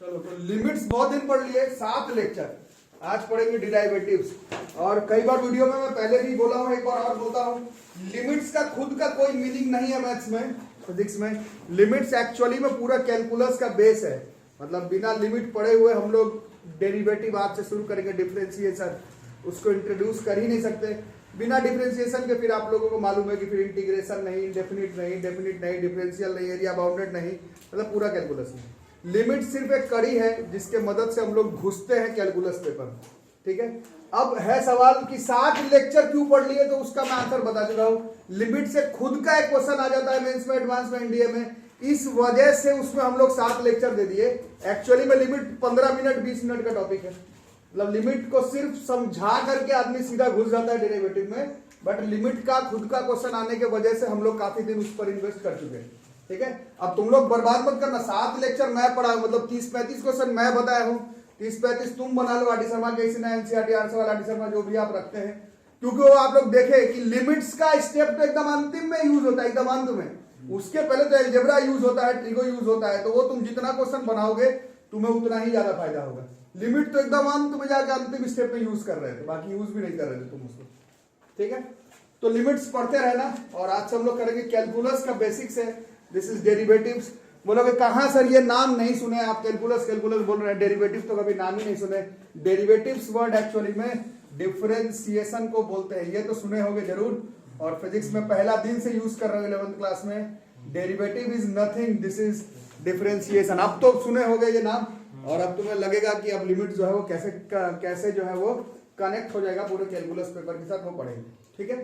चलो तो लिमिट्स बहुत दिन पढ़ लिए, 7 लेक्चर। आज पढ़ेंगे डिराइवेटिव्स। और कई बार वीडियो में मैं पहले भी बोला हूं, एक बार और बोलता हूं, लिमिट्स का खुद का कोई मीनिंग नहीं है मैथ्स में, फिजिक्स में। लिमिट्स एक्चुअली में पूरा कैलकुलस का बेस है। मतलब बिना लिमिट पढ़े हुए हम लोग डेरिवेटिव आज से शुरू करेंगे, डिफरेंशिएशन उसको इंट्रोड्यूस कर ही नहीं सकते। बिना डिफरेंशिएशन के फिर आप लोगों को मालूम है कि फिर इंटीग्रेशन नहीं, इंडेफिनिट नहीं, डेफिनिट नहीं, डिफरेंशियल नहीं, एरिया बाउंडेड नहीं, मतलब पूरा कैलकुलस नहीं। लिमिट सिर्फ एक कड़ी है जिसके मदद से हम लोग घुसते हैं कैलकुलस पेपर। ठीक है, अब है सवाल कि 7 लेक्चर क्यों पढ़ लिए, तो उसका मैं आंसर बता चुका हूं। लिमिट से खुद का एक क्वेश्चन आ जाता है मेंस में, एडवांस में, एनडीए में, इस वजह से उसमें हम लोग 7 लेक्चर दे दिए। एक्चुअली में लिमिट 15 मिनट 20 मिनट का टॉपिक है। मतलब लिमिट को सिर्फ समझा करके आदमी सीधा घुस जाता है डेरिवेटिव में, बट लिमिट का खुद का क्वेश्चन आने के वजह से हम लोग काफी दिन उस पर इन्वेस्ट कर चुके हैं। ठीक है, अब तुम लोग बर्बाद मत करना। 7 लेक्चर मैं पढ़ा, मतलब 30-35 क्वेश्चन मैं बताया हूं, 30-35 तुम बना लो। आरडी शर्मा के एनसीईआरटी आर सवाल, आरडी शर्मा जो भी आप रखते हैं, क्योंकि वो आप लोग देखे कि लिमिट्स का स्टेप तो एकदम अंतिम में यूज होता है, एकदम अंत में। उसके पहले तो अलजेब्रा यूज होता है, ट्रिगो यूज होता है, तो वो तुम जितना क्वेश्चन बनाओगे तुम्हें उतना ही ज्यादा फायदा होगा। लिमिट तो एकदम अंत में जाकर अंतिम स्टेप में यूज कर रहे थे, बाकी यूज भी नहीं कर रहे थे तुम उसको। ठीक है, तो लिमिट्स पढ़ते रहना। और आज से हम लोग करेंगे कैलकुलस का बेसिक्स है, दिस इज डेरिवेटिव्स। बोलोगे कहां सर ये नाम नहीं सुने आप, कैलकुलस कैलकुलस बोल रहे हैं, डेरिवेटिव तो कभी नाम ही नहीं सुने। डेरिवेटिव्स वर्ड एक्चुअली में डिफरेंशिएशन को बोलते हैं, ये तो सुने होंगे जरूर, और फिजिक्स में पहला दिन से यूज कर रहे हो 11th क्लास में। Derivative is nothing, this is differentiation. अब तो सुने होंगे ये नाम, और अब तुम्हें लगेगा कि अब लिमिट जो है वो कैसे जो है वो कनेक्ट हो जाएगा पूरे कैलकुलस पेपर के साथ, वो पढ़ेंगे। ठीक है,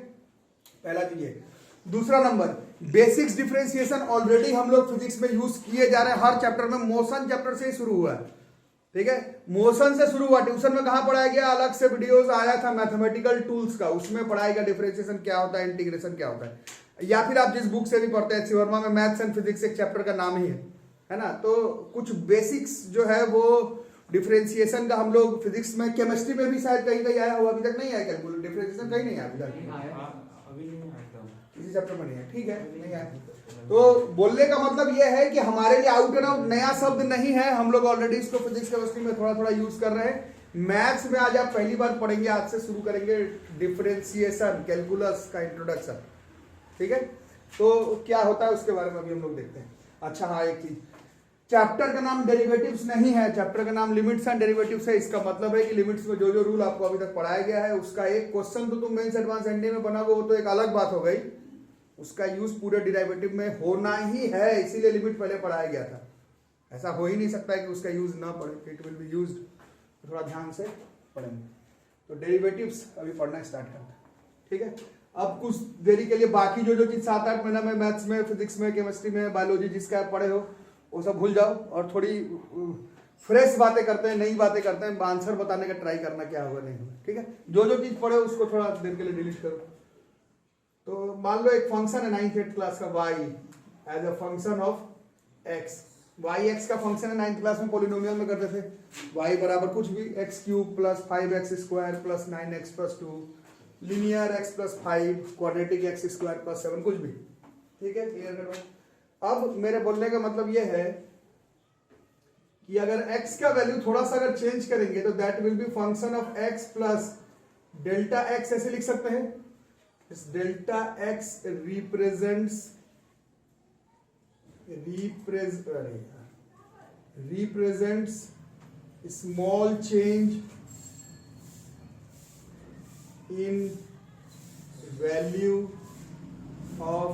पहला चीज ये। दूसरा नंबर, बेसिक्स डिफरेंशिएशन ऑलरेडी हम लोग फिजिक्स में यूज किए जा रहे हैं हर चैप्टर में। मोशन चैप्टर से ही शुरू हुआ है। ठीक है, मोशन से शुरू हुआ। ट्यूशन में कहां पढ़ाया गया, अलग से वीडियोस आया था मैथमेटिकल टूल्स का, उसमें पढ़ाया गया डिफरेंशिएशन क्या होता है, इंटीग्रेशन क्या होता है। या फिर आप जिस बुक से भी पढ़ते हैं, वर्मा में मैथ्स एंड फिजिक्स एक चैप्टर का नाम ही है ना। तो कुछ बेसिक्स जो है वो डिफरेंशिएशन का हम लोग फिजिक्स में, केमिस्ट्री में भी शायद कहीं कहीं आया हुआ, अभी तक नहीं आया कैलकुलस डिफरेंशिएशन, कहीं नहीं आया अभी तक, किसी चैप्टर में नहीं है। ठीक है, नहीं आया। तो बोलने का मतलब यह है कि हमारे लिए आउट एंड आउट नया शब्द नहीं है, हम लोग ऑलरेडी इसको फिजिक्स केमिस्ट्री में थोड़ा थोड़ा यूज कर रहे हैं। मैथ्स में आज आप पहली बार पढ़ेंगे, आज से शुरू करेंगे डिफरेंशिएशन, कैलकुलस का इंट्रोडक्शन। ठीक है, तो क्या होता है उसके बारे में अभी हम लोग देखते हैं। अच्छा हाँ, एक चीज, चैप्टर का नाम डेरिवेटिव्स नहीं है, चैप्टर का नाम लिमिट्स एंड डेरिवेटिव्स है। इसका मतलब है कि लिमिट्स में जो जो रूल आपको अभी तक पढ़ाया गया है उसका एक क्वेश्चन तो तुम मेंस एडवांस एनडीए में बनाओगे, वो तो एक अलग बात हो गई, उसका यूज पूरे डिराइवेटिव में होना ही है, इसीलिए लिमिट पहले पढ़ाया गया था। ऐसा हो ही नहीं सकता है कि उसका यूज ना पढ़े, इट विल बी यूज्ड। थोड़ा ध्यान से पढ़ेंगे। तो डेरिवेटिव्स अभी पढ़ना स्टार्ट करते हैं। ठीक है, अब कुछ देरी के लिए बाकी जो जो चीज 7-8 महीना में मैथ्स में, फिजिक्स में, केमिस्ट्री में, बायोलॉजी जिसका आप पढ़े हो वो सब भूल जाओ, और थोड़ी फ्रेश बातें करते हैं, नई बातें करते हैं, आंसर बताने का ट्राई करना क्या होगा नहीं होगा। ठीक है, जो जो चीज पढ़े उसको थोड़ा देर के लिए डिलीट करो। तो मान लो एक फंक्शन है 9th-8th क्लास का, y as a function of x। y x का फंक्शन है, 9th क्लास में पॉलिनोमियल में करते थे। y बराबर कुछ भी x³ + 5x² + 9x + 2, linear x + 5, quadratic x² + 7, कुछ भी। ठीक है, क्लियर करो। अब मेरे बोलने का मतलब यह है कि अगर x का वैल्यू थोड़ा सा अगर चेंज करेंगे तो that will be function of x plus delta x, ऐसे लिख सकते हैं। इस delta x represents small change in value of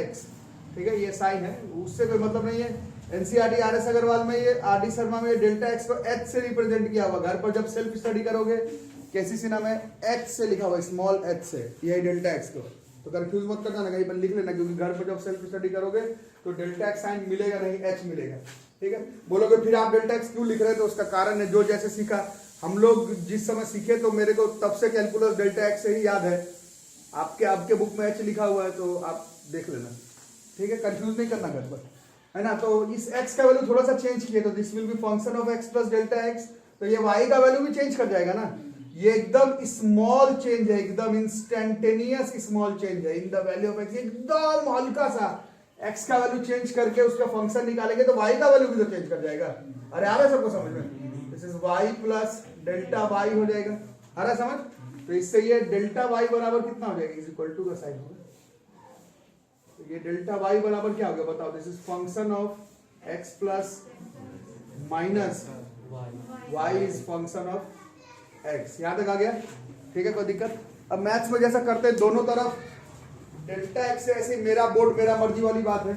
x। ठीक है, ये साइन है, उससे कोई मतलब नहीं है। एनसीईआरटी आर एस अग्रवाल में ये, आरडी शर्मा में डेल्टा एक्स को एच से रिप्रेजेंट किया हुआ। घर पर जब सेल्फ स्टडी करोगे केसीसी नाम है, एच से लिखा हुआ, स्मॉल एच से, यही डेल्टा एक्स को। तो कंफ्यूज मत करना ना, कहीं पर लिख लेना, क्योंकि घर पर जब सेल्फ स्टडी करोगे तो डेल्टा एक्स साइन मिलेगा नहीं, एच मिलेगा। ठीक है, बोलोगे फिर आप डेल्टा एक्स क्यों लिख रहे हैं, तो उसका कारण है जो जैसे सीखा हम लोग, जिस समय सीखे, तो मेरे को तब से कैलकुलस डेल्टा एक्स से ही याद है। आपके बुक में एच लिखा हुआ है तो आप देख लेना। ठीक है, कंफ्यूज नहीं करना घर पर, है ना। तो इस x का वैल्यू थोड़ा सा चेंज किए तो this will B function of x plus delta x। तो ये y का वैल्यू भी चेंज कर जाएगा ना। ये एकदम स्मॉल चेंज है, एकदम इंस्टेंटेनियस स्मॉल चेंज है इन द वैल्यू ऑफ x, एकदम हल्का सा, x का वैल्यू चेंज करके उसका फंक्शन निकालेंगे तो y का वैल्यू भी तो चेंज कर जाएगा। अरे आ रहा है सबको समझ में? This is y plus delta y हो जाएगा। आ रहा है समझ? तो इससे ये डेल्टा y बराबर कितना हो जाएगा? इज इक्वल टू का साइन होगा। तो ये डेल्टा y बराबर क्या हो गया बताओ? This is function of x plus minus y is function of x। यहां तक आ गया? ठीक है, कोई दिक्कत? अब मैथ्स में जैसा करते हैं दोनों तरफ डेल्टा x से, ऐसे मेरा बोर्ड मेरा मर्जी वाली बात है,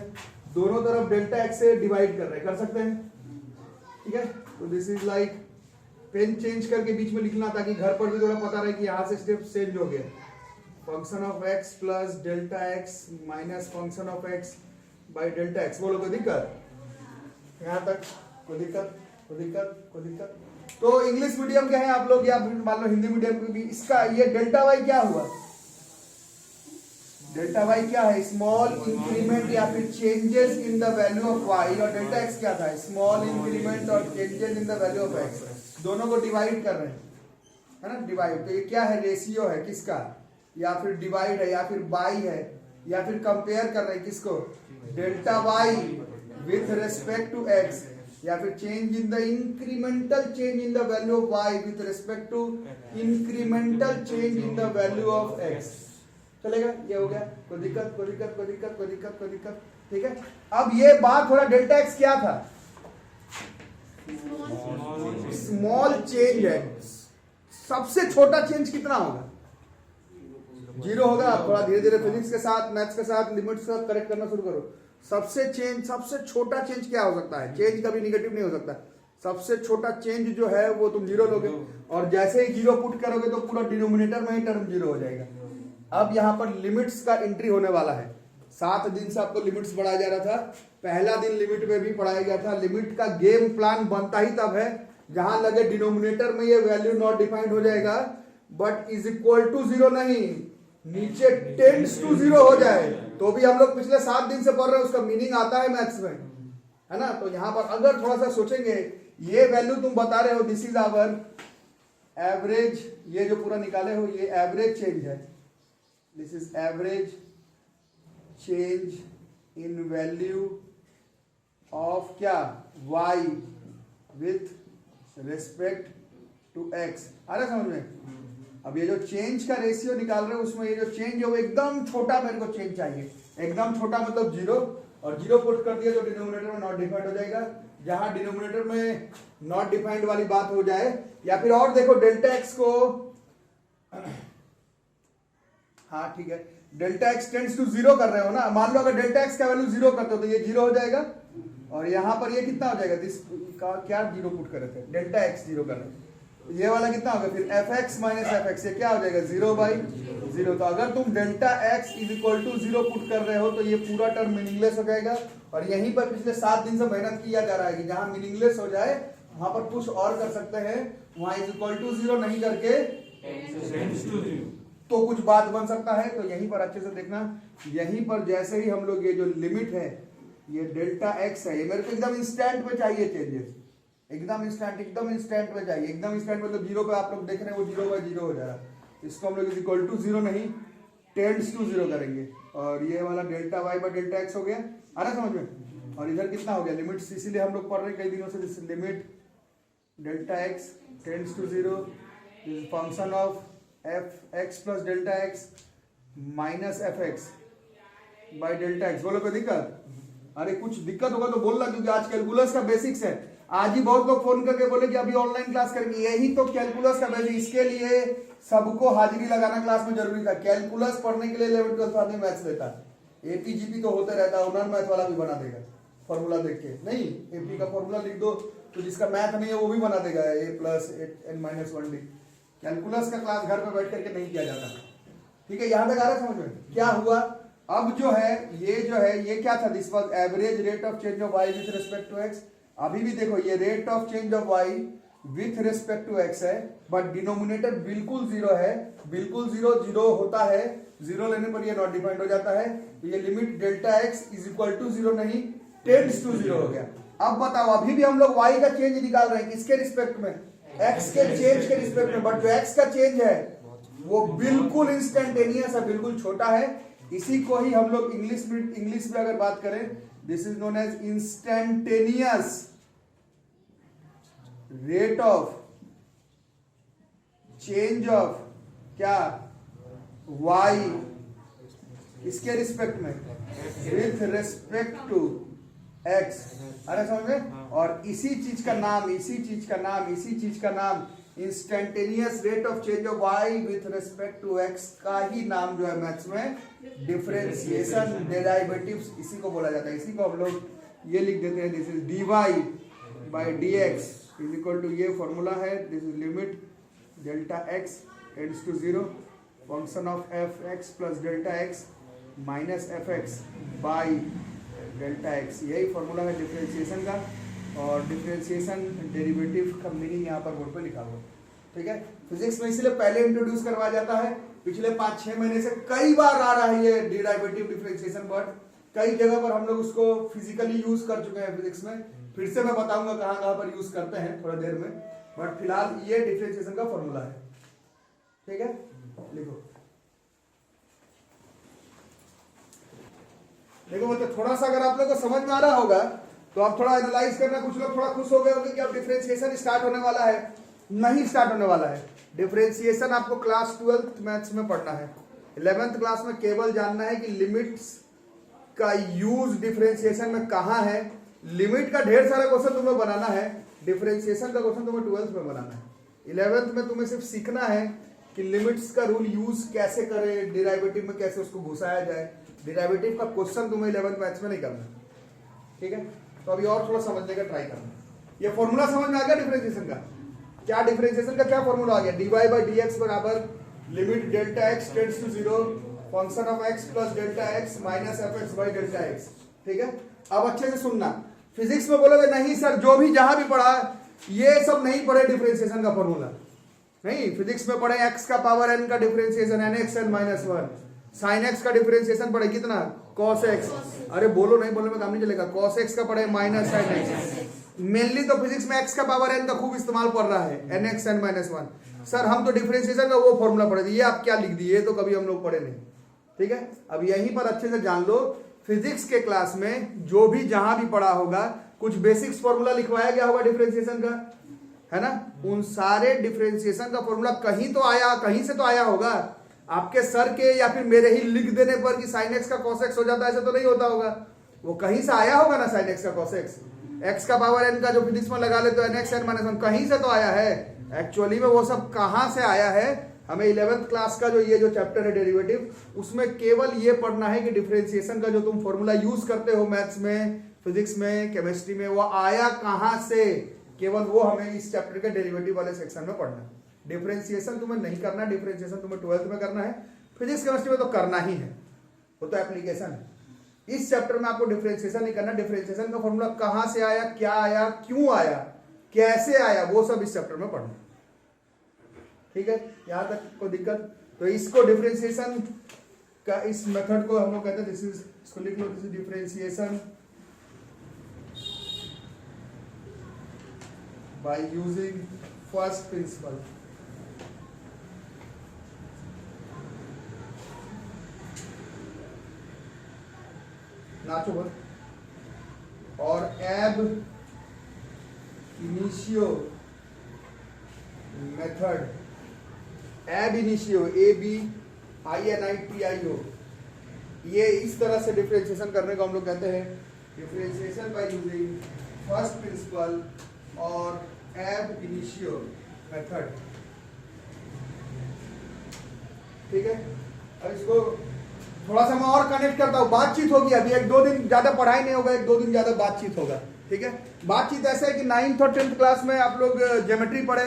दोनों तरफ डेल्टा x से डिवाइड कर रहे हैं, कर सकते हैं। ठीक है, तो this is like pen change करके बीच में लिखना ताकि घर पर भी थोड़ा पता रहे कि यहां से स्टेप चेंज हो गया। Function of x plus delta x minus function of x bye delta x। बोलो कोई दिक्कत? यहां तक कोई दिक्कत? कोई दिक्कत? कोई दिक्कत? तो इंग्लिश मीडियम के हैं आप लोग या मान लो हिंदी मीडियम के भी, इसका ये डेल्टा वाई क्या हुआ? डेल्टा वाई क्या है? स्मॉल इंक्रीमेंट या फिर changes in the value of y. और डेल्टा एक्स क्या था? स्मॉल इंक्रीमेंट और changes in the value of x. दोनों को डिवाइड कर रहे हैं, है ना? डिवाइड। तो ये क्या है? रेशियो है किसका? या फिर डिवाइड है या फिर बाई है या फिर कंपेयर कर रहे हैं किसको? Delta y with respect to x या फिर change in the incremental change in the value of y with respect to incremental change in the value of x। चलेगा? ये हो गया। कोई दिक्कत? कोई दिक्कत? कोई दिक्कत? कोई दिक्कत? कोई दिक्कत? ठीक है। अब ये बात हो रहा डेल्टा x क्या था? स्मॉल चेंज है। सबसे छोटा चेंज कितना होगा? जीरो होगा। आप थोड़ा धीरे धीरे फिजिक्स के साथ मैथ्स के साथ लिमिट्स का करेक्ट करना शुरू करो। सबसे छोटा चेंज क्या हो सकता है? चेंज कभी निगेटिव नहीं हो सकता। सबसे छोटा चेंज जो है वो तुम जीरो लोगे और जैसे ही जीरो पुट करोगे तो पूरा डिनोमिनेटर में ही टर्म जीरो हो जाएगा। अब यहाँ पर लिमिट्स का एंट्री होने वाला है। 7 दिन से आपको लिमिट्स पढ़ाया जा रहा था। पहला दिन लिमिट में भी पढ़ाया गया था। लिमिट का गेम प्लान बनता ही तब है जहां लगे डिनोमिनेटर में ये वैल्यू नॉट डिफाइंड हो जाएगा but is equal to zero नहीं, नीचे टेंड्स टू जीरो हो जाए तो भी हम लोग पिछले 7 दिन से पढ़ रहे हैं। उसका मीनिंग आता है मैथ्स में, है ना? तो यहां पर अगर थोड़ा सा सोचेंगे, ये वैल्यू तुम बता रहे हो दिस इज आवर एवरेज, ये जो पूरा निकाले हो ये एवरेज चेंज है। This is average change in value of क्या? y with respect to x। आ रहा समझ में? अब ये जो चेंज का रेशियो निकाल रहे हो उसमें ये जो चेंज है वो एकदम छोटा मेरे को चेंज चाहिए। एकदम छोटा मतलब जीरो, और जीरो पुट कर दिया तो डिनोमिनेटर में नॉट डिफाइंड हो जाएगा। जहां डिनोमिनेटर में नॉट डिफाइंड वाली बात हो जाए या फिर और देखो डेल्टा एक्स को, हाँ ठीक है, delta x tends to zero कर रहे हो ना। मान लो अगर डेल्टा एक्स का वैल्यू जीरो करते हो तो ये जीरो हो जाएगा और यहां पर ये कितना हो जाएगा? दिस का क्या जीरो पुट कर रहे थे? डेल्टा एक्स जीरो कर रहे थे, ये वाला कितना होगा? फिर f x minus f x, ये क्या हो जाएगा? Zero by zero. तो अगर तुम delta x is equal to zero put कर रहे हो तो ये पूरा टर्म मीनिंगलेस हो जाएगा। और यहीं पर पिछले 7 दिन से मेहनत किया जा रहा है कि जहां मीनिंगलेस हो जाए वहां पर कुछ और कर सकते हैं, वहां इज इक्वल टू जीरो नहीं करके तो कुछ बात बन सकता है। तो यहीं पर अच्छे से देखना, यहीं पर जैसे ही हम लोग ये जो लिमिट है ये डेल्टा एक्स है, ये मेरे को एकदम इंस्टेंट में चाहिए चेंजेस, एकदम इंस्टेंट में चाहिए। एकदम इंस्टेंट मतलब जीरो पे आप लोग देख रहे हैं वो जीरो बाय जीरो हो जा रहा है। इसको हम लोग इज इक्वल टू जीरो नहीं टेंड्स टू जीरो करेंगे और ये वाला delta y by delta x हो गया। आ रहा समझ में? और इधर कितना हो गया? लिमिट्स इसीलिए हम लोग पढ़ रहे हैं कई दिनों से। Limit delta x tends to zero, function of f x plus delta x minus f x by delta x. बोलो कोई दिक्कत? अरे कुछ दिक्कत होगा तो बोलना, क्योंकि आज कैलकुलस का बेसिक्स है। आज ही बहुत लोग फोन करके बोले कि अभी ऑनलाइन क्लास करेंगे, यही तो कैलकुलस का बेसिक। इसके लिए सबको हाजिरी लगाना क्लास में जरूरी था। कैलकुलस पढ़ने के लिए 11th 12th आदमी मैथ्स लेता है। एपीजीपी तो होते रहता है, उन्होंने मैथ वाला भी बना देगा फॉर्मूला देख के। नहीं, एपी का फॉर्मूला लिख दो तो जिसका मैथ नहीं है वो भी बना देगा, a plus n minus 1d। Calculus का क्लास घर पे बैठ करके नहीं किया जाता। ठीक है, यहां तक आ रहा है समझ में? क्या हुआ? अब जो है ये क्या था? This was average rate of change of y with respect to x। अभी भी देखो ये rate of change of y with respect to x है, बट डिनोमिनेटर बिल्कुल जीरो है। बिल्कुल जीरो होता है, जीरो लेने पर ये नॉट डिफाइंड हो जाता है। तो ये limit delta x is equal to zero नहीं टेंड्स टू जीरो हो गया। अब बताओ, अभी भी हम लोग y का चेंज निकाल रहे हैं किसके रिस्पेक्ट में? x के चेंज के रिस्पेक्ट में, बट जो x का चेंज है वो बिल्कुल इंस्टेंटेनियस है, बिल्कुल छोटा है। इसी को ही हम लोग इंग्लिश में अगर बात करें, this is known as instantaneous rate of change of क्या y इसके रिस्पेक्ट में विथ रेस्पेक्ट टू x। अरे समझ में? और इसी चीज का नाम instantaneous rate of change of y with respect to x का ही नाम जो है मैथ्स में डिफरेंशिएशन डेरिवेटिव्स इसी को बोला जाता है। इसी को हम लोग ये लिख देते हैं, this is dy by dx is equal to, ये फॉर्मूला है, this is limit delta x tends to 0 function of fx plus delta x minus fx by delta x। यही फॉर्मूला है डिफरेंशिएशन का, और डिफरेंशिएशन डेरिवेटिव का meaning यहाँ पर board पे लिखा हुआ। ठीक है, फिजिक्स में इसलिए पहले इंट्रोड्यूस करवाया जाता है। पिछले 5-6 महीने से कई बार आ रहा है ये डेरिवेटिव डिफरेंशिएशन वर्ड, कई जगह पर हम लोग उसको फिजिकली यूज कर चुके हैं फिजिक्स में। फिर से मैं बताऊंगा कहाँ कहाँ पर यूज करते हैं थोड़ा देर में, बट फिलहाल ये डिफरेंशिएशन का फॉर्मूला है। ठीक है, लिखो। देखो मतलब थोड़ा सा अगर आप लोग को समझ में आ रहा होगा तो आप थोड़ा एनालाइज करना। कुछ लोग थोड़ा खुश हो गए होंगे कि अब डिफरेंशिएशन स्टार्ट होने वाला है। नहीं स्टार्ट होने वाला है। डिफरेंशिएशन आपको क्लास 12th मैथ्स में पढ़ना है। 11th क्लास में केवल जानना है कि लिमिट्स का यूज डिफरेंशिएशन में कहाँ है। लिमिट का ढेर सारा क्वेश्चन तुम्हें बनाना है, डिफरेंशिएशन का क्वेश्चन तुम्हें 12th में बनाना है। 11th में तुम्हें सिर्फ सीखना है कि लिमिट्स का रूल यूज कैसे करें, डेरिवेटिव में कैसे उसको घुसाया जाए। डेरिवेटिव का क्वेश्चन तुम्हें 11th मैथ्स में नहीं करना। ठीक है, तो अभी और थोड़ा समझने का ट्राई करना। ये फॉर्मूला समझ में आ गया डिफरेंशिएशन का? क्या डिफरेंशिएशन का क्या फॉर्मूला आ गया? dy बाई dx बराबर limit delta x tends to 0 function of x plus delta x minus fx by delta x। ठीक है, अब अच्छे से सुनना। फिजिक्स में बोलोगे नहीं सर जो भी जहां भी पढ़ा ये सब नहीं पढ़े डिफरेंशिएशन का फॉर्मूला। नहीं, फिजिक्स में पढ़े x का पावर n का differentiation nx n minus 1, sine x का डिफरेंशिएशन पढ़े कितना cos x। अरे बोलो नहीं बोलने में काम नहीं चलेगा। cos x का पढ़े माइनस साइन x। मेनली तो फिजिक्स में x का पावर n का खूब इस्तेमाल पड़ रहा है, nx n माइनस 1। सर हम तो डिफरेंशिएशन का वो फॉर्मूला पढ़े थे, ये आप क्या लिख दिए, तो कभी हम लोग पढ़े नहीं। ठीक है, अब यहीं पर अच्छे से जान लो, फिजिक्स के क्लास में जो भी जहां भी पढ़ा होगा कुछ बेसिक्स फॉर्मूला लिखवाया गया होगा डिफरेंशिएशन का, है ना। उन सारे डिफरेंशिएशन का फॉर्मूला कहीं तो आया, कहीं से तो आया होगा। आपके सर के या फिर मेरे ही लिख देने पर कि साइन एक्स का कॉस एक्स हो जाता है, ऐसा तो नहीं होता होगा। वो कहीं से आया होगा ना, साइन एक्स का कॉस एक्स। एक्स का पावर एन का जो फिजिक्स में लगा ले तो एन एक्स एन माइनस 1 कहीं से तो आया है। एक्चुअली में वो सब कहां से आया है, हमें 11th क्लास का जो ये जो चैप्टर है डेरिवेटिव, उसमें केवल ये पढ़ना है कि डिफरेंशिएशन का जो तुम फॉर्मूला यूज करते हो मैथ्स में, फिजिक्स में, केमिस्ट्री में, वो आया कहां से, केवल वो हमें इस चैप्टर के डेरिवेटिव वाले सेक्शन में पढ़ना है। डिफरेंशिएशन तुम्हें नहीं करना, डिफरेंशिएशन तुम्हें 12th में करना है। फिजिक्स केमिस्ट्री में तो करना ही है, वो तो एप्लीकेशन है। इस चैप्टर में आपको डिफरेंशिएशन नहीं करना। डिफरेंशिएशन का फॉर्मूला कहां से आया, क्या आया, क्यों आया, कैसे आया, वो सब इस चैप्टर में पढ़ना। ठीक है, यहां तक कोई दिक्कत? तो इसको डिफरेंशिएशन का इस मेथड को हम लोग कहते हैं, दिस इज, इसको लिख लो, this is differentiation by using first principle. नाचो बस। और ab initio method, ab initio, ABINITIO, ये इस तरह से डिफरेंशिएशन करने को हम लोग कहते हैं differentiation by using first principal और एब इनिशियो मेथड। ठीक है, अब इसको थोड़ा सा मैं और कनेक्ट करता हूं, बातचीत होगी अभी। 1-2 दिन ज्यादा पढ़ाई नहीं होगा, 1-2 दिन ज्यादा बातचीत होगा। ठीक है, बातचीत ऐसा है कि 9th और 10th क्लास में आप लोग ज्योमेट्री पढ़े,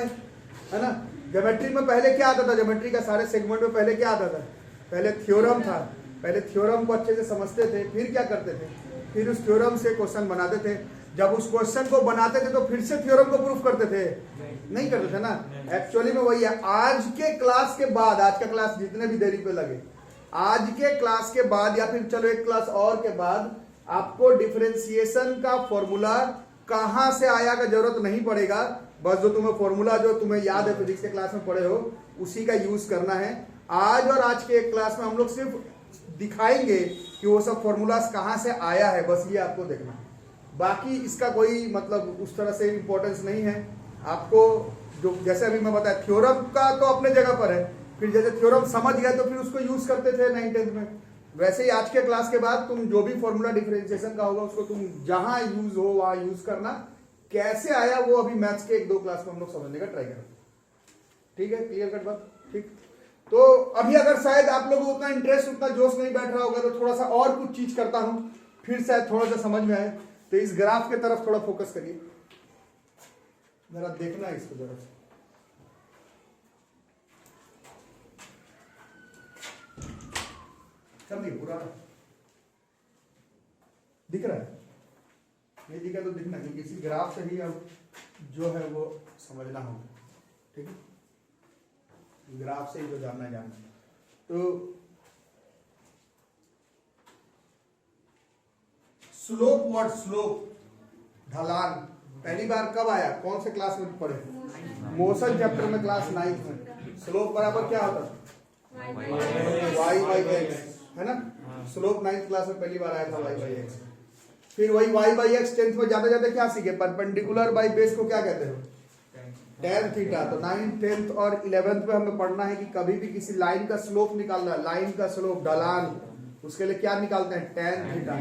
है ना। ज्योमेट्री में पहले क्या आता था, ज्योमेट्री का सारे सेगमेंट में पहले क्या आता था, पहले थ्योरम था। पहले थ्योरम को अच्छे से समझते थे, फिर क्या करते थे, फिर उस थ्योरम से क्वेश्चन बनाते थे। जब उस क्वेश्चन को बनाते थे तो फिर से थ्योरम को प्रूफ करते थे, नहीं करते थे ना। एक्चुअली में वही है। आज के क्लास के बाद, आज का क्लास जितने भी देरी पे लगे, आज के क्लास के बाद या फिर चलो एक क्लास और के बाद आपको डिफरेंशिएशन का फॉर्मूला कहां से आया का जरूरत नहीं पड़ेगा। बस जो तुम्हें फॉर्मूला जो तुम्हें याद है फिजिक्स के क्लास में पढ़े हो, उसी का यूज करना है। आज और आज के एक क्लास में हम लोग सिर्फ दिखाएंगे कि वो सब फॉर्मूलाज कहाँ से आया है, बस ये आपको देखना है। बाकी इसका कोई मतलब उस तरह से इम्पोर्टेंस नहीं है आपको। जो जैसे अभी मैं बताया थ्योरम का तो अपने जगह पर है, फिर जैसे थ्योरम समझ गए तो फिर उसको यूज करते थे 9th-10th में, वैसे ही आज के क्लास के बाद तुम जो भी फॉर्मूला डिफरेंशिएशन का होगा उसको तुम जहां यूज हो वहां यूज करना। कैसे आया वो अभी मैथ्स के 1-2 क्लास में हम लोग समझने का ट्राई करेंगे। ठीक है, क्लियर कट बात। ठीक, तो अभी अगर शायद आप लोगों को उतना इंटरेस्ट उतना जोश नहीं बैठ रहा होगा तो थोड़ा सा और कुछ चीज करता हूं, फिर शायद थोड़ा सा समझ में आए। तो इस ग्राफ के तरफ थोड़ा फोकस करिए, जरा देखना है इसको जरा। चलिए, पूरा दिख रहा है, नहीं दिखा तो दिखना, क्योंकि इसी ग्राफ से ही अब जो है वो समझना होगा। ठीक है, ग्राफ से ही जो जानना है। तो स्लोप, वर्ड स्लोप, ढलान पहली बार कब आया, कौन से क्लास में पढ़े? मोशन चैप्टर में, क्लास 9th में। स्लोप बराबर क्या होता है? y/x, है ना। स्लोप 9th क्लास में पहली बार आया था, y/x। फिर वही y/x 10th में जाते जाते क्या सीखे? परपेंडिकुलर बाई बेस को क्या कहते हो? tan theta. तो 9th, 10th और 11th में हमें पढ़ना है कि कभी भी किसी लाइन का स्लोप निकालना है, लाइन का स्लोप, ढलान, उसके लिए क्या निकालते हैं? tan theta.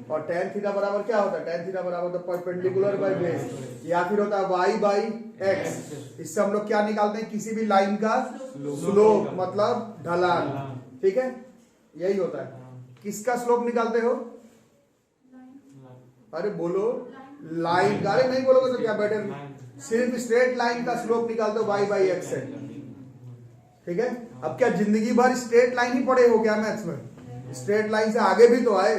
और tan थीटा बराबर क्या होता है? tan थीटा बराबर होता है परपेंडिकुलर बाई बेस, या फिर होता है y/x। इससे हम लोग क्या निकालते हैं? किसी भी लाइन का स्लोप मतलब ढलान। ठीक है, यही होता है। किसका स्लोप निकालते हो? अरे बोलो, लाइन का। अरे नहीं बोलोगे तो क्या बैठे, सिर्फ स्ट्रेट लाइन का स्लोप निकालते हो y/x से। ठीक है, अब क्या जिंदगी भर स्ट्रेट लाइन ही पढ़े हो क्या मैथ्स में? स्ट्रेट लाइन से आगे भी तो आए,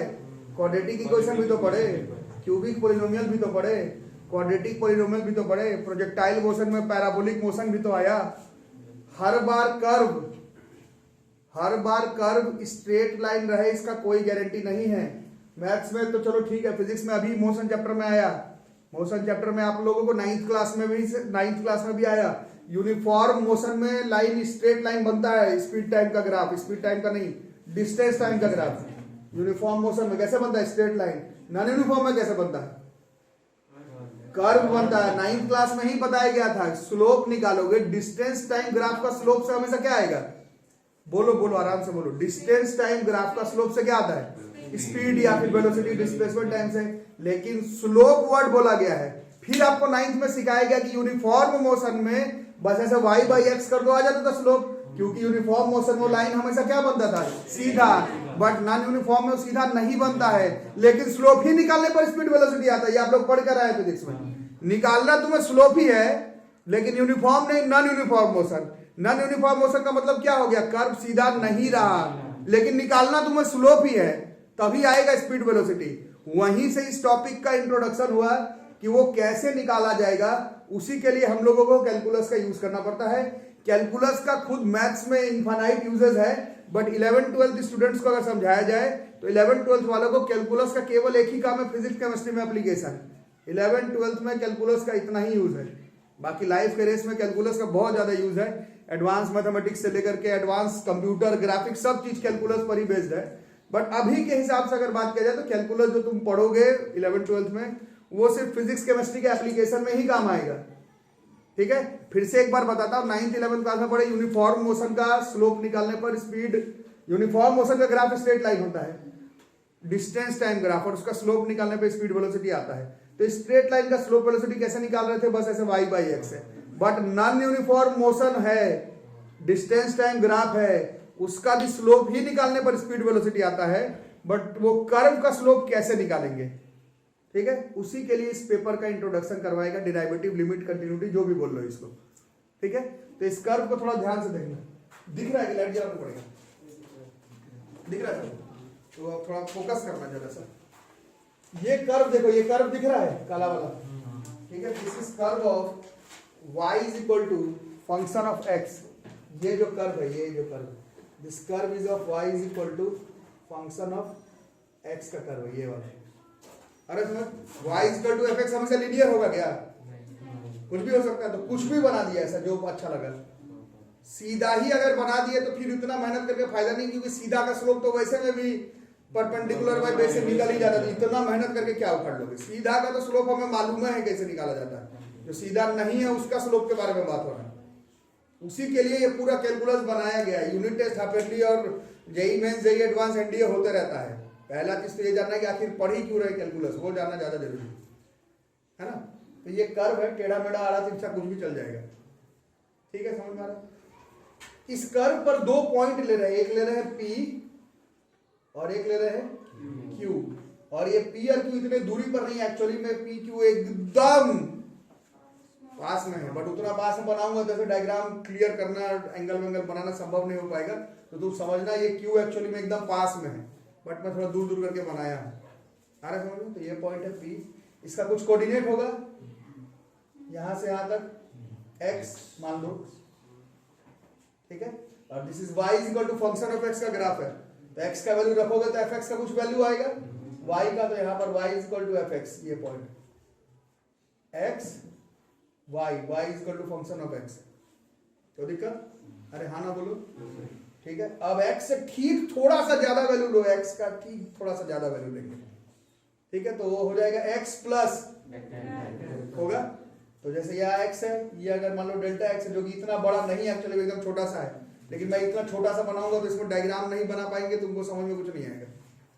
क्वाड्रेटिक इक्वेशन भी तो पढ़े, क्यूबिक पॉलिनोमियल भी तो पढ़े, क्वाड्रेटिक पॉलिनोमियल भी तो पढ़े, प्रोजेक्टाइल मोशन में पैराबोलिक मोशन भी तो आया। हर बार कर्व स्ट्रेट लाइन रहे इसका कोई गारंटी नहीं है। मैथ्स में तो चलो ठीक है, फिजिक्स में अभी मोशन चैप्टर में आया, मोशन चैप्टर में आप लोगों को 9th क्लास में भी आया। यूनिफॉर्म मोशन में लाइन स्ट्रेट लाइन बनता है, स्पीड टाइम का ग्राफ, स्पीड टाइम का नहीं, डिस्टेंस टाइम का ग्राफ। यूनिफॉर्म मोशन में कैसे बनता है? Straight line. नॉन यूनिफॉर्म में कैसे बनता है? कर्व बनता है। 9th क्लास में ही बताया गया था, स्लोप निकालोगे, डिस्टेंस टाइम ग्राफ का स्लोप से हमेशा क्या आएगा? बोलो बोलो, आराम से बोलो। डिस्टेंस टाइम ग्राफ का स्लोप से क्या आता है? स्पीड या फिर वेलोसिटी डिस्प्लेसमेंट टाइम से। लेकिन स्लोप वर्ड बोला गया है। फिर आपको 9th में सिखाया गया कि यूनिफॉर्म मोशन में बस ऐसे y/x कर दो, आ जाता था स्लोप, क्योंकि यूनिफॉर्म मोशन में लाइन हमेशा क्या बनता था? सीधा। बट नॉन यूनिफॉर्म में सीधा नहीं बनता है, लेकिन स्लोप ही निकालने पर स्पीड वेलोसिटी आता है। ये आप लोग पढ़ कर आए फिजिक्स में। निकालना तुम्हें स्लोप ही है, लेकिन यूनिफॉर्म नहीं, non uniform motion. Non uniform motion का मतलब क्या हो गया? कर्व सीधा नहीं रहा, लेकिन निकालना तुम्हें स्लोप ही है, तभी आएगा स्पीड वेलोसिटी। वहीं से इस टॉपिक का इंट्रोडक्शन हुआ कि वो कैसे निकाला जाएगा। उसी के लिए हम लोगों को कैलकुलस का यूज करना पड़ता है। कैलकुलस का खुद मैथ्स में इनफाइनाइट यूजेस है, बट 11th-12th स्टूडेंट्स को अगर समझाया जाए तो 11th-12th वालों को कैलकुलस का केवल एक ही काम है, फिजिक्स केमिस्ट्री में एप्लीकेशन। 11th-12th में कैलकुलस का इतना ही यूज है। बाकी लाइफ के रेस में कैलकुलस का बहुत ज्यादा यूज है। एडवांस मैथमेटिक्स से लेकर के एडवांस कंप्यूटर ग्राफिक्स सब चीज कैलकुलस पर ही बेस्ड है। बट अभी के हिसाब से अगर बात किया जाए तो कैलकुलस जो तुम पढ़ोगे 11th-12th में, वो सिर्फ फिजिक्स केमिस्ट्री के एप्लीकेशन में ही काम आएगा। ठीक है, फिर से एक बार बताता हूं, 9th-11th क्लास में पढ़े यूनिफॉर्म मोशन का स्लोप निकालने पर स्पीड, यूनिफॉर्म मोशन का ग्राफ स्ट्रेट लाइन होता है, डिस्टेंस टाइम ग्राफ, और उसका स्लोप निकालने पर स्पीड वेलोसिटी आता है। तो स्ट्रेट लाइन का स्लोप वेलोसिटी कैसे निकाल रहे थे? बस ऐसे y/x है। बट नॉन यूनिफॉर्म मोशन है, डिस्टेंस टाइम ग्राफ है, उसका भी स्लोप ही निकालने पर स्पीड वेलोसिटी आता है। बट वो कर्व का स्लोप कैसे निकालेंगे? ठीक है, उसी के लिए इस पेपर का इंट्रोडक्शन करवाएगा, डिराइवेटिव, लिमिट, कंटिन्यूटी, जो भी बोल लो इसको। ठीक है, तो इस कर्व को थोड़ा ध्यान से देखना। दिख रहा है कि लाइट जलाना पड़ेगा? दिख रहा है? तो अब थोड़ा फोकस करना जरा सा। ये कर्व देखो, ये कर्व दिख रहा है काला वाला। ठीक है, this is curve of y is equal to function of x। ये जो कर्व है, ये जो curve, this curve is of y is equal to function of x का कर्व है, ये वाला। अरे तुम्हें y is equal to fx हमेशा लीनियर होगा क्या? कुछ भी हो सकता है, तो कुछ भी बना दिया ऐसा जो अच्छा लगा। सीधा ही अगर बना दिए तो फिर इतना मेहनत करके फायदा नहीं, क्योंकि सीधा का स्लोप तो वैसे में भी परपेंडिकुलर बाय बेस से निकल ही जाता है, इतना मेहनत करके क्या उखाड़ लोगे। सीधा का तो स्लोप हमें मालूम है कैसे निकाला जाता है, जो सीधा नहीं है उसका स्लोप के बारे में बात हो रहा है। उसी के लिए ये पूरा कैलकुलस बनाया गया है। यूनिट टेस्ट हाफ ईयरली और JEE Mains JEE advance NDA होते रहता है। पहला चीज तो ये जानना है कि आखिर पढ़ी क्यों रहे कैलकुलस, वो जानना ज्यादा जरूरी है ना। तो ये कर्व है, टेढ़ा मेढ़ा आड़ा तिरछा कुछ भी चल जाएगा, ठीक है, समझ में आ रहा है। इस कर्व पर दो पॉइंट ले रहे हैं, एक ले रहे हैं P और एक ले रहे हैं Q, और ये P और Q इतने दूरी पर नहीं, एक्चुअली में P Q एकदम पास में है, बट उतना पास में बनाऊंगा जैसे डायग्राम क्लियर करना, एंगल वेंगल बनाना संभव नहीं हो पाएगा। तो तुम समझना ये Q एक्चुअली में एकदम पास में है, बट मैं थोड़ा दूर दूर करके बनाया हूं, आ रहा समझ में। तो ये पॉइंट है P, इसका कुछ कोऑर्डिनेट होगा यहां से यहां तक x मान लो, ठीक है, और this is y equal to function of x का ग्राफ है। तो x का वैल्यू रखोगे तो fx का कुछ वैल्यू आएगा, y का, तो यहां पर y इक्वल टू fx, ये point x y equal to function of x। तो दिक्कत, अरे हाँ ना बोलो, ठीक है। अब x से ठीक थोड़ा सा ज्यादा वैल्यू लो, x का ठीक थोड़ा सा ज्यादा वैल्यू लेंगे, ठीक है, तो वो हो जाएगा x प्लस होगा। तो जैसे यह x है, ये अगर मान लो डेल्टा x है, जो कि इतना बड़ा नहीं है एक्चुअली, एकदम छोटा सा है, लेकिन मैं इतना छोटा सा बनाऊंगा तो इसमें डायग्राम नहीं बना पाएंगे, तुमको समझ में कुछ नहीं आएगा,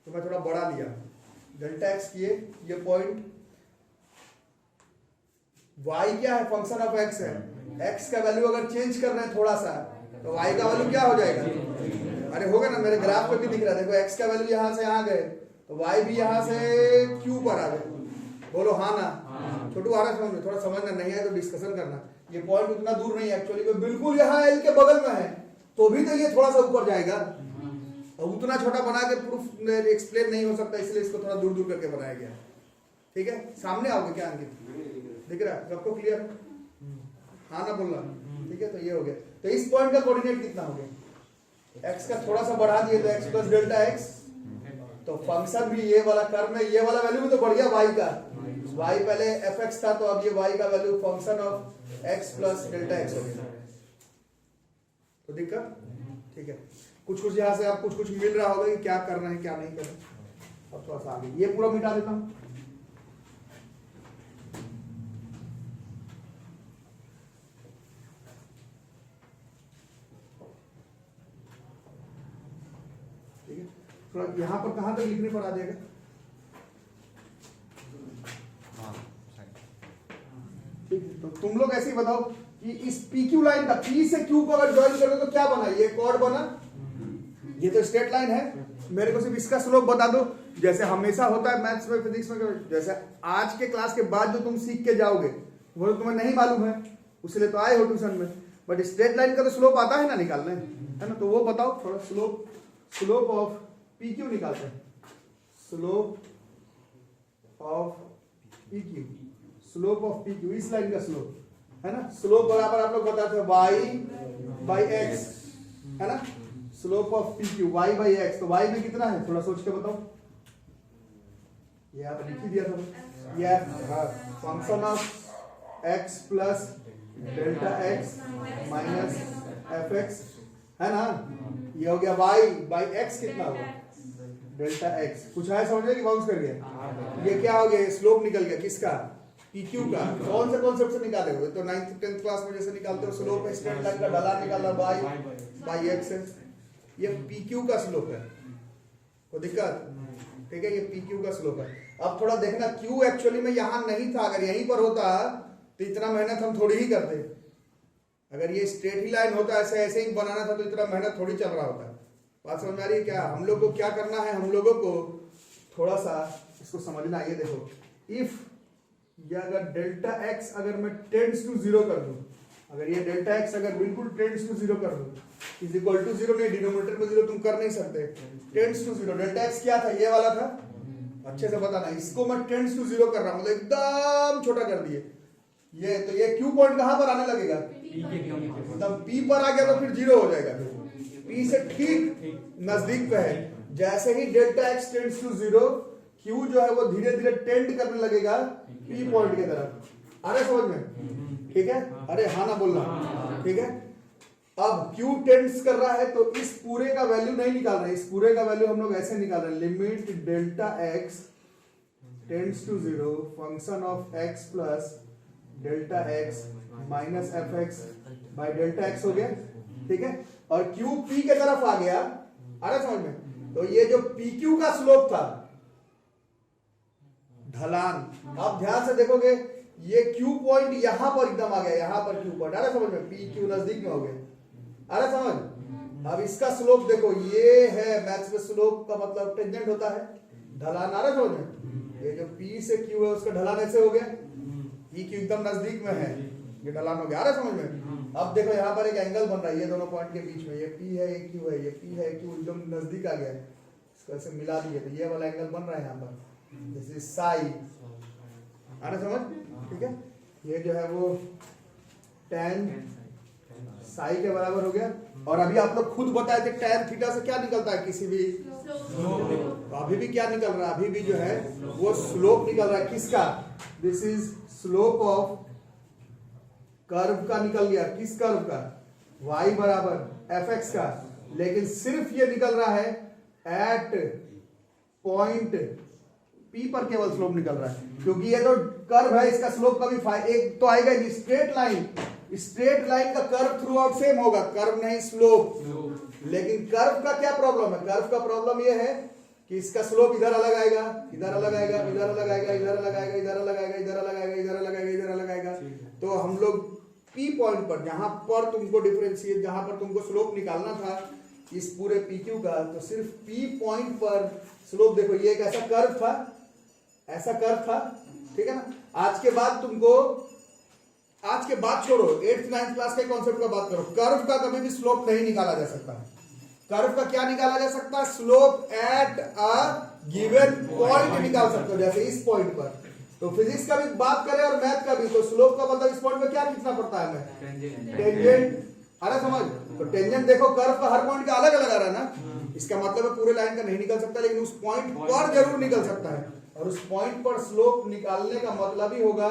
तो मैं थोड़ा बड़ा लिया डेल्टा x किए। ये पॉइंट y क्या है, फंक्शन ऑफ x है, x का वैल्यू अगर चेंज कर रहे हैं थोड़ा सा तो y का वैल्यू क्या हो जाएगा, अरे होगा ना, मेरे ग्राफ पे भी दिख रहा है, देखो x का वैल्यू यहां से यहां गए तो y भी यहां से q पर आ गए, बोलो हाँ ना। छोटू आ रहा समझ में, थोड़ा समझना नहीं है तो डिस्कशन करना। ये पॉइंट उतना दूर नहीं है एक्चुअली में, बिल्कुल यहाँ एल के बगल में है, तो भी तो ये थोड़ा सा ऊपर जाएगा, और उतना छोटा बना के प्रूफ एक्सप्लेन नहीं हो सकता, इसलिए इसको थोड़ा दूर दूर करके बनाया गया, ठीक है। सामने आओगे क्या अंकित, दिख रहा है सबको, क्लियर, हाँ ना बोलना, ठीक है। तो ये हो गया, तो इस पॉइंट का कोऑर्डिनेट कितना हो गया, x का थोड़ा सा बढ़ा दिए तो x प्लस डेल्टा x, तो फंक्शन भी ये वाला कर्व में, ये वाला वैल्यू भी तो बढ़ गया y का, y पहले fx था, तो अब ये y का value function of x plus delta x हो गया। तो दिक्कत, ठीक है, कुछ कुछ यहाँ से आप कुछ मिल रहा होगा कि क्या करना है क्या नहीं करना। अब थोड़ा सा आगे ये पूरा मिटा देता हूँ, ठीक है। थोड़ा यहाँ पर कहाँ तक लिखने पर आ जाएगा, ठीक है। तो तुम लोग ऐसे ही बताओ कि इस PQ लाइन का P से Q को अगर ज्वाइन करोगे तो क्या बना, ये कॉर्ड बना, ये तो स्ट्रेट लाइन है, मेरे को सिर्फ इसका स्लोप बता दो, जैसे हमेशा होता है मैथ्स में फिजिक्स में, जैसे आज के क्लास के बाद जो तुम सीख के जाओगे वो तो तुम्हें नहीं मालूम है, उसलिए तो आए हो ट्यूशन में, बट स्ट्रेट लाइन का तो स्लोप आता है ना निकालने, है ना। तो वो बताओ थोड़ा, स्लोप ऑफ PQ निकालते हैं, slope of PQ, slope of PQ, इस लाइन का स्लोप है ना। स्लोप बराबर आप लोग बताते हैं y बाई x, है ना, slope of PQ y by x, तो y में कितना है थोड़ा सोच के बताओ, ये आप लिख ही दिया था, ये function of x plus delta x minus fx, है ना, ये हो गया y बाई x, कितना होगा डेल्टा x, कुछ है समझ कि बाउंस कर गया, ये क्या हो गया, स्लोप निकल गया किसका, PQ का। कौन से कॉन्सेप्ट से निकाले हुए, तो 9th 10th क्लास में जैसे निकालते हो स्लोप है, स्ट्रेट लाइन का ढलान निकालना y बाई x है, ये PQ का स्लोप है, कोई दिक्कत, ठीक है, ये PQ का स्लोप है। अब थोड़ा देखना Q एक्चुअली में यहाँ नहीं था, अगर यहीं पर होता तो इतना मेहनत हम थोड़ी ही करते, अगर ये स्ट्रेट ही लाइन होता ऐसे ही बनाना था तो इतना मेहनत थोड़ी चल रहा होता। बात समझ में आ रही है क्या, हम लोग को क्या करना है, हम लोगों को थोड़ा सा इसको समझना। ये देखो, इफ ये अगर डेल्टा x अगर मैं टेंड्स टू 0 कर दूं, अगर ये डेल्टा x अगर बिल्कुल टेंड्स टू 0 कर दूं, इज इक्वल टू 0 नहीं, डिनोमिनेटर में 0 तुम कर नहीं सकते, टेंड्स टू 0, डेल्टा x क्या था, ये वाला था, अच्छे से बताना, इसको मैं टेंड्स टू 0 कर रहा हूं, मतलब एकदम छोटा कर दिए, ये तो ये Q पॉइंट कहां पर आने लगेगा, तब P पर आ गया तो फिर 0 हो जाएगा, P से ठीक नजदीक पे है। जैसे ही delta x tends to 0, Q जो है वो धीरे धीरे टेंड करने लगेगा P पॉइंट की तरफ, अरे समझ में, ठीक है, अरे हाँ ना बोलना, ठीक है। अब Q टेंड्स कर रहा है तो इस पूरे का वैल्यू नहीं निकाल रहे, इस पूरे का वैल्यू हम लोग ऐसे निकाल रहे हैं, limit delta x tends to 0 function of x plus delta x minus f x by delta x हो गया, ठीक है। और Q P के तरफ आ गया, आ रहा समझ में। तो ये जो PQ का स्लोप था ढलान, आप ध्यान से देखोगे ये Q पॉइंट यहां पर एकदम आ गया, यहां पर Q पॉइंट, आ रहा समझ में, PQ नजदीक में हो गया, आ रहा समझ। अब इसका स्लोप देखो, ये है मैथ्स में स्लोप का मतलब टेंजेंट होता है, ढलान, आ रहा समझ में। ये जो P से Q है उसका ढलान ऐसे हो गया, PQ एकदम नजदीक में है, ये ढलान हो गया, आ रहा समझ में। अब देखो यहाँ पर एक एंगल बन रहा है ये दोनों पॉइंट के बीच में, ये P है ये Q है, ये P है Q एकदम नजदीक आ गया है, इसको ऐसे मिला दिए तो ये वाला एंगल बन रहा है यहाँ पर, दिस इज साई, आ रहा समझ, ठीक है। ये जो है वो tan साई के बराबर हो गया। और अभी आप लोग खुद बताए थे tan थीटा से क्या निकलता है किसी भी, तो अभी भी क्या निकल रहा है, अभी भी जो है वो स्लोप निकल रहा है, किसका, this is slope of curve का निकल गया, किस कर्व का, y बराबर एफ एक्स का, लेकिन सिर्फ ये निकल रहा है एट पॉइंट P पर केवल स्लोप निकल रहा है, क्योंकि ये तो कर्व है इसका स्लोप कभी एक तो आएगा नहीं, स्ट्रेट लाइन, स्ट्रेट लाइन का कर्व थ्रू आउट सेम होगा, कर्व नहीं स्लोप। लेकिन कर्व का क्या प्रॉब्लम है, कर्व का प्रॉब्लम ये है कि इसका स्लोप इधर अलग आएगा, इधर अलग आएगा, इधर अलग आएगा, इधर अलग आएगा, इधर अलग आएगा, इधर अलग आएगा, इधर अलग आएगा, इधर अलग आएगा। तो हम लोग P पॉइंट पर, जहां पर तुमको डिफरेंशिएट, जहां पर तुमको स्लोप निकालना था इस पूरे PQ का, तो सिर्फ P पॉइंट पर स्लोप देखो, ये एक ऐसा कर्व था, ऐसा कर्व था, ठीक है ना। आज के बाद तुमको, आज के बाद छोड़ो, 8th 9th क्लास के कॉन्सेप्ट का बात करो, कर्व का कभी भी स्लोप नहीं निकाला जा सकता है। कर्व का क्या निकाला जा सकता है, slope at a given point निकाल सकते हो, जैसे इस पॉइंट पर। तो फिजिक्स का भी बात करें और मैथ का भी, तो स्लोप का मतलब इस पॉइंट पे क्या खींचना पड़ता है हमें, टेंजेंट, आ रहा समझ। तो टेंजेंट देखो कर्व का हर पॉइंट का अलग अलग आ रहा है ना, इसका मतलब है पूरे लाइन का नहीं निकल सकता, लेकिन उस पॉइंट पर जरूर निकल सकता है। और उस पॉइंट पर स्लोप निकालने का मतलब ही होगा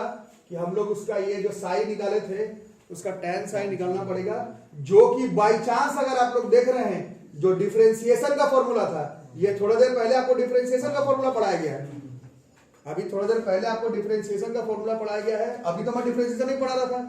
कि हम लोग उसका ये जो साई निकाले थे उसका tan साई निकालना पड़ेगा, जो कि बाई चांस अगर आप लोग देख रहे हैं जो डिफरेंशिएशन का फॉर्मूला था, ये थोड़ा देर पहले आपको डिफरेंशिएशन का फॉर्मूला पढ़ाया गया है, अभी थोड़ा देर पहले आपको डिफरेंशिएशन का फॉर्मूला पढ़ाया गया है। अभी तो मैं डिफरेंशिएशन नहीं पढ़ा रहा था,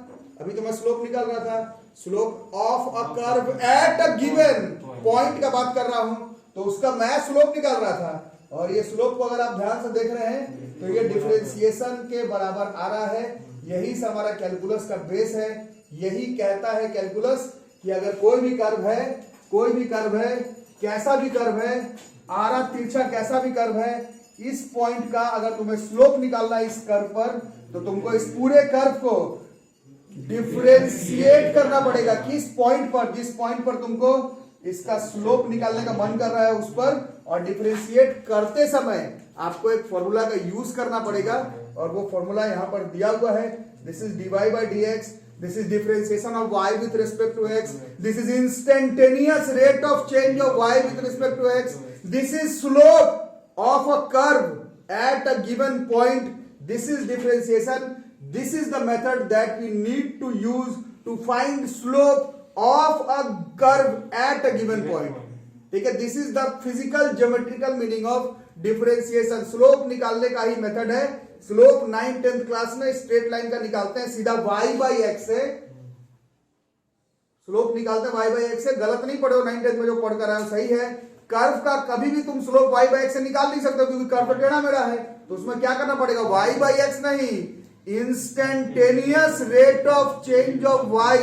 अभी तो मैं स्लोप निकाल रहा था, slope of a curve at a given point का बात कर रहा हूं, तो उसका मैं स्लोप निकाल रहा था। और ये स्लोप को अगर आप ध्यान से देख रहे हैं तो ये डिफरेंशिएशन के बराबर आ रहा है, यही से हमारा कैलकुलस का बेस है। यही कहता है कैलकुलस कि अगर कोई भी कर्व है, कोई भी कर्व है, कैसा भी कर्व है, आरा तिरछा कैसा भी कर्व है, इस पॉइंट का अगर तुम्हें स्लोप निकालना है इस कर्व पर, तो तुमको इस पूरे कर्व को डिफरेंशिएट करना पड़ेगा। किस पॉइंट पर, जिस पॉइंट पर तुमको इसका स्लोप निकालने का मन कर रहा है उस पर, और डिफरेंशिएट करते समय आपको एक फॉर्मूला का यूज करना पड़ेगा, और वो फॉर्मूला यहां पर दिया हुआ है, this is dy by dx, this is differentiation of y with respect to x, this is instantaneous rate of change of y with respect to x, this is slope of a curve at a given point, this is differentiation, this is the method that we need to use to find slope of a curve at a given point, ठीक है। This is the physical geometrical meaning of differentiation. Slope निकालने का ही method है। Slope 9th 10th class में straight line का निकालते हैं सीधा y बाई एक्स से, स्लोप निकालते हैं y बाई एक्स से, गलत नहीं पढ़े हो 9th 10th में जो पढ़ कर आए हो सही है। कर्व का कभी भी तुम स्लोप y बाई एक्स से निकाल नहीं सकते, क्योंकि कर्व टेढ़ा मेढ़ा है, तो उसमें क्या करना पड़ेगा, y बाई एक्स नहीं, instantaneous rate of change of y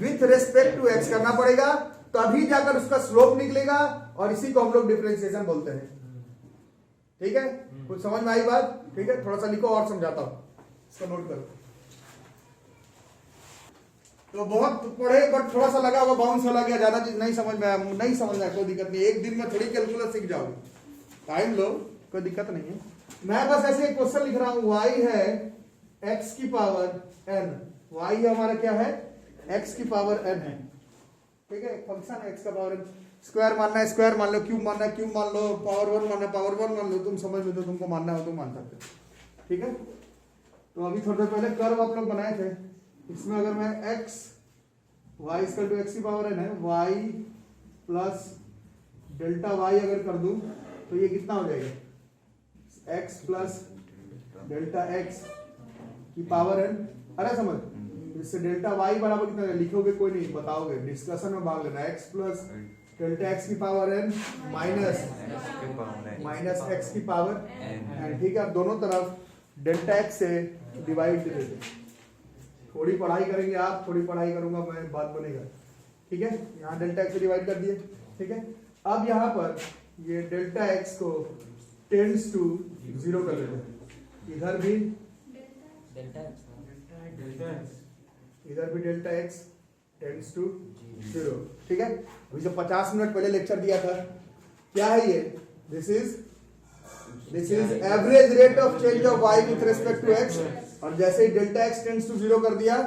with respect to x करना पड़ेगा, तभी जाकर उसका स्लोप निकलेगा, और इसी को हम लोग डिफरेंशिएशन बोलते हैं, ठीक है। कुछ समझ में आई बात, ठीक है। थोड़ा सा लिखो और समझाता हूं, इसको नोट करो। तो बहुत पढ़े बट थोड़ा सा लगा होगा बाउंस हो गया, ज्यादा चीज नहीं समझ में आया, नहीं समझ में आया कोई दिक्कत नहीं, एक दिन में थोड़ी कैलकुलस सीख जाओगे, टाइम लो, कोई दिक्कत नहीं है। मैं बस ऐसे एक क्वेश्चन लिख रहा हूं, y है x की पावर n, y हमारा क्या है, x की पावर n है, ठीक है। फंक्शन है x का पावर n, स्क्वायर मानना है स्क्वायर मान लो, क्यूब मानना है क्यूब मान लो, पावर 1 मानना है पावर 1 मान लो, तुम समझ लो, तो तुमको मानना हो तो मान सकते हो, ठीक है। तो अभी थोड़ी देर पहले कर्व आप लोग बनाए थे, इसमें अगर मैं x y equal to x की पावर n है, y प्लस डेल्टा y अगर कर दूं तो ये कितना हो जाएगा, x प्लस डेल्टा x की पावर n। अरे समझ, इससे डेल्टा y बराबर कितना है, लिखोगे कोई नहीं, बताओगे, डिस्कशन में भाग लेना। x प्लस डेल्टा x की पावर n माइनस x की पावर n, ठीक है। अब दोनों तरफ डेल्टा x से डिवाइड दे देते, थोड़ी पढ़ाई करेंगे आप, थोड़ी पढ़ाई करूंगा मैं, बात बनेगा, ठीक है। यहाँ डेल्टा x से डिवाइड कर दिए, ठीक है। अब यहाँ पर ये डेल्टा x को टेंड्स टू 0 कर देते हैं, इधर भी डेल्टा x टेंड्स टू 0, ठीक है। अभी जो 50 मिनट पहले लेक्चर दिया था, क्या है ये, this is average rate of change of y with respect to x, और जैसे ही डेल्टा x टेंड्स टू 0 कर दिया,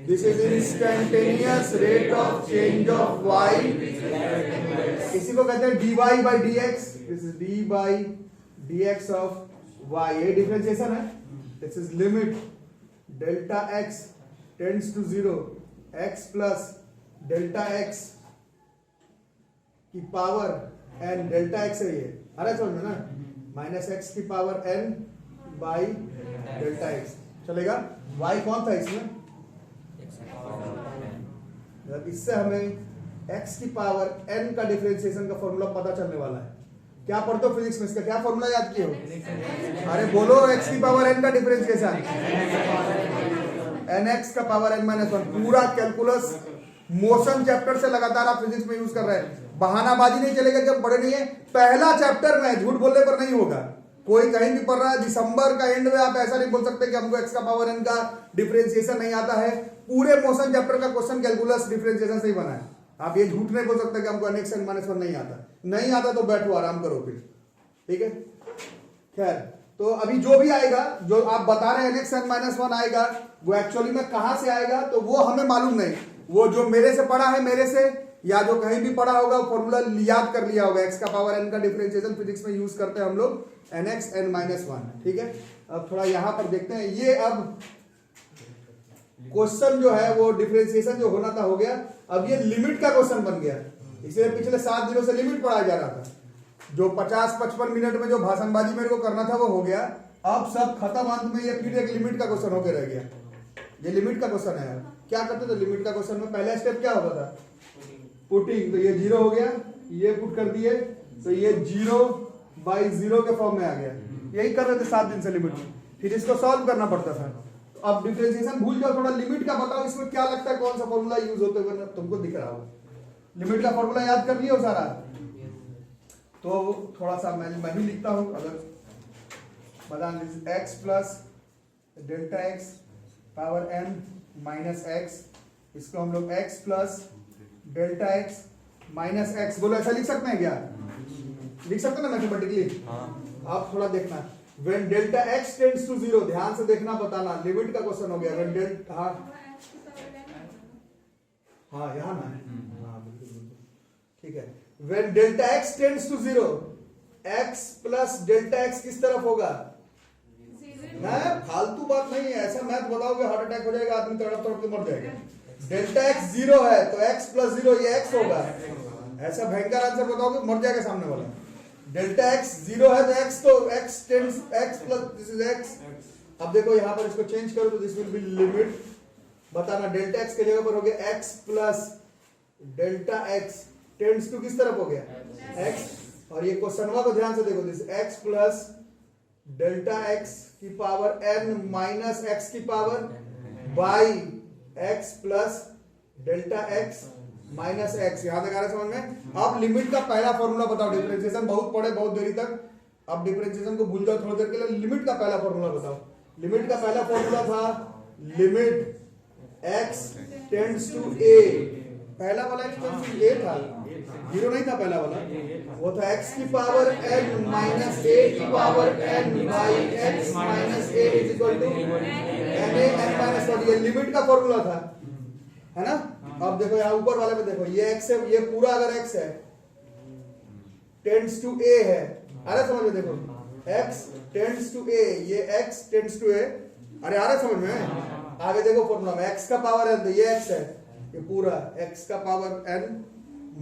this is instantaneous rate of change of y, इसी को कहते हैं dy by dx, this is d by dx of y, ये डिफरेंशिएशन है। This is limit delta x tends to 0, x plus delta x की power n, delta x है ये, अरे समझ में ना, माइनस x की power n by delta x, चलेगा। y कौन था इसमें, इससे हमें x की पावर n का डिफरेंशिएशन का फॉर्मूला पता चलने वाला है। क्या पढ़ते हो फिजिक्स में, इसका क्या फॉर्मूला याद किए हो, अरे बोलो, x की पावर n का डिफरेंशिएशन nx का पावर n माइनस 1, पूरा कैलकुलस मोशन चैप्टर से लगातार आप फिजिक्स में यूज कर रहे हैं, बहानाबाजी नहीं चलेगा जब बड़े नहीं है, पहला चैप्टर में, झूठ बोलने पर नहीं होगा। कोई कहीं भी पढ़ रहा है, दिसंबर का एंड में आप ऐसा नहीं बोल सकते कि हमको x का पावर n का डिफरेंशिएशन नहीं आता है, पूरे मोशन चैप्टर का क्वेश्चन कैलकुलस डिफरेंशिएशन से ही बना है। आप ये झूठ नहीं बोल सकते कि हमको nx n माइनस 1 नहीं आता तो बैठो आराम करो फिर, ठीक है। खैर, तो अभी जो भी आएगा, जो आप बता रहे हैं nx n माइनस 1 आएगा, वो एक्चुअली में कहां से आएगा तो वो हमें मालूम नहीं, वो जो मेरे से पढ़ा है, मेरे से या जो कहीं भी पढ़ा होगा, फॉर्मूला याद कर लिया होगा, x का पावर n का डिफरेंशिएशन फिजिक्स में यूज करते हैं हम लोग nx n माइनस 1, ठीक है। अब थोड़ा यहां पर देखते हैं, ये अब क्वेश्चन जो है वो डिफरेंशिएशन जो होना था हो गया, अब ये लिमिट का क्वेश्चन बन गया। इसलिए पिछले 7 दिनों से लिमिट पढ़ाया जा रहा था, जो 50-55 मिनट में जो भाषणबाजी मेरे को करना था वो हो गया, अब सब खत्म, अंत में ये फिर एक लिमिट का क्वेश्चन होकर रह गया। ये लिमिट का क्वेश्चन है, क्या करते थे लिमिट का क्वेश्चन में, पहला स्टेप क्या होता था, पुटिंग, तो ये 0 हो गया, ये पुट कर दिए तो ये 0 बाई 0 के फॉर्म में आ गया, यही कर रहे थे 7 दिन से लिमिट, फिर इसको सॉल्व करना पड़ता था। तो अब डिफरेंशिएशन भूल जाओ, थोड़ा लिमिट का बताओ, इसमें क्या लगता है कौन सा फॉर्मूला यूज होते हुए तुमको दिख रहा हो, लिमिट का फॉर्मूला याद कर लियो सारा, तो थोड़ा सा मैं भी लिखता हूं, अगर बता दीजिए, x plus delta x power n minus x, इसको हम लोग x plus delta x minus x, बोलो ऐसा लिख सकते हैं क्या, लिख सकते हैं ना मैथमेटिकली। आप थोड़ा देखना, when delta x tends to 0, ध्यान से देखना, बताना, लिमिट का क्वेश्चन हो गया, when डेल्टा, हाँ यहाँ ना, हाँ बिल्कुल, ठीक है, when delta x tends to 0, x plus delta x किस तरफ होगा, फालतू बात नहीं है, ऐसा मैथ बताओगे हार्ट अटैक हो जाएगा, आदमी तड़प तड़प के मर जाएगा। डेल्टा x 0 है तो x प्लस 0 ये x होगा, ऐसा भयंकर आंसर बताओगे मर जाएगा सामने वाला। डेल्टा x 0 है तो x tends x plus this is x, अब देखो यहाँ पर इसको चेंज करो तो दिस विल बी लिमिट, बताना डेल्टा x के जगह पर हो गया x plus delta x tends to किस तरफ हो गया x, और ये क्वेश्चनवा को ध्यान से देखो, this x plus delta x की पावर n माइनस x की power by x plus delta x minus x, यहां तक आ रहा है समझ में। अब लिमिट का पहला फॉर्मूला बताओ, डिफरेंशिएशन बहुत पढ़े बहुत देरी तक, अब डिफरेंशिएशन को भूल जाओ थोड़ी देर के लिए, लिमिट का पहला फॉर्मूला बताओ। लिमिट का पहला फॉर्मूला था limit x tends to a, पहला वाला x टेंड्स टू a था, 0 नहीं था पहला वाला, वो था x की पावर n माइनस a की power n by x minus a is equal to n a n minus 1, ये लिमिट का फॉर्मूला था, है ना। अब देखो यहाँ ऊपर वाले में देखो, ये x है, ये पूरा अगर x है टेंड्स टू a है, अरे समझ में देखो, x टेंड्स टू a, ये x टेंड्स टू a, अरे आ रहा समझ में, आगे देखो फॉर्मूला में x का पावर है तो ये x है, ये पूरा x का पावर n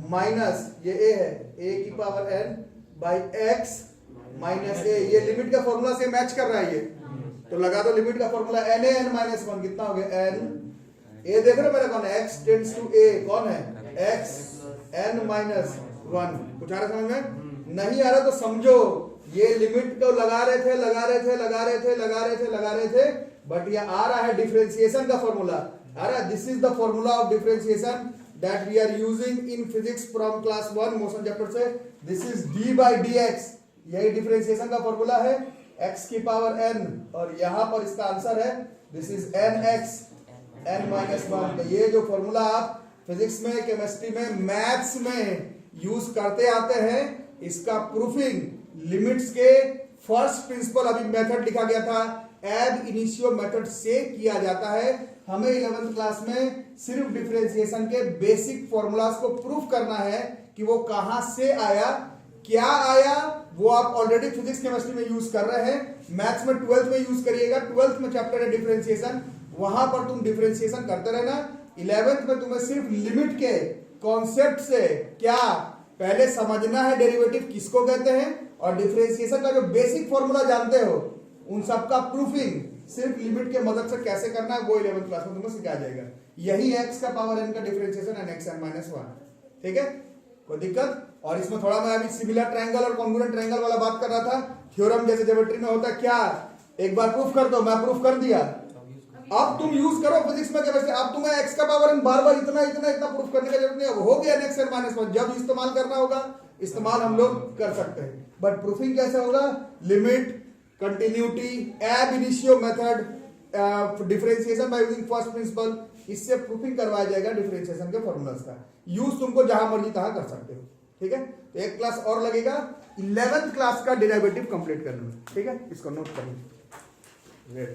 माइनस ये a है, a की power n by x minus a। ये लिमिट का फॉर्मूला से मैच कर रहा है ये, तो लगा दो लिमिट का formula n a n minus 1 कितना हो गया n a, देख रहे हो मेरा कौन है, x टेंड्स टू a, कौन है x n माइनस 1। कुछ आ रहा समझ में? नहीं आ रहा तो समझो ये लिमिट को लगा रहे थे बट ये आ रहा है डिफरेंशिएशन का फॉर्मूला आ रहा है। This is the formula of differentiation that we are using in physics from class 1 motion chapter से। This is d by dx, यही डिफरेंशिएशन का फॉर्मूला है, x की पावर n, और यहां पर इसका आंसर है this is nx n minus 1। तो ये जो फॉर्मूला आप फिजिक्स में, केमिस्ट्री में, मैथ्स में यूज करते आते हैं, इसका प्रूफिंग लिमिट्स के फर्स्ट प्रिंसिपल अभी मेथड लिखा गया था एब इनिशियो मेथड से किया जाता है। हमें 11th क्लास में सिर्फ डिफरेंशिएशन के बेसिक फॉर्मूलाज को प्रूफ करना है कि वो कहां से आया, क्या आया, वो आप ऑलरेडी फिजिक्स केमिस्ट्री में यूज कर रहे हैं, मैथ्स में 12th में यूज करिएगा। 12th में चैप्टर है डिफरेंशिएशन, वहां पर तुम डिफरेंशिएशन करते रहना। 11th में तुम्हें सिर्फ लिमिट के कॉन्सेप्ट से क्या पहले समझना है, डेरिवेटिव किसको कहते हैं, और डिफरेंशिएशन का जो बेसिक फॉर्मूला जानते हो उन सबका प्रूफिंग सिर्फ लिमिट के मदद से कैसे करना है वो 11th क्लास में तुम्हें सिखाया जाएगा। यही x का पावर n का डिफरेंशिएशन है x n माइनस 1। ठीक है, कोई दिक्कत? और इसमें थोड़ा मैं अभी सिमिलर ट्रायंगल और कॉन्ग्रुएंट ट्रायंगल वाला बात कर रहा था। थ्योरम जैसे ज्योमेट्री में होता है क्या, एक बार प्रूफ कर दो, मैं प्रूफ कर दिया, अब तुम यूज करो फिजिक्स में केमिस्ट्री। अब तुम्हें x का पावर n बार बार इतना प्रूफ करने की जरूरत नहीं है, हो गया x n माइनस 1। जब इस्तेमाल करना होगा इस्तेमाल हम लोग कर सकते हैं, बट प्रूफिंग कैसे होगा, लिमिट, कंटिन्यूटी, एब initio method, differentiation by using first principal, इससे प्रूफिंग करवाया जाएगा डिफरेंशिएशन के फॉर्मूलाज का। यूज तुमको जहां मर्जी तहां कर सकते हो। ठीक है, तो एक क्लास और लगेगा 11th क्लास का डेरिवेटिव कंप्लीट करने में। ठीक है, इसको नोट करिए।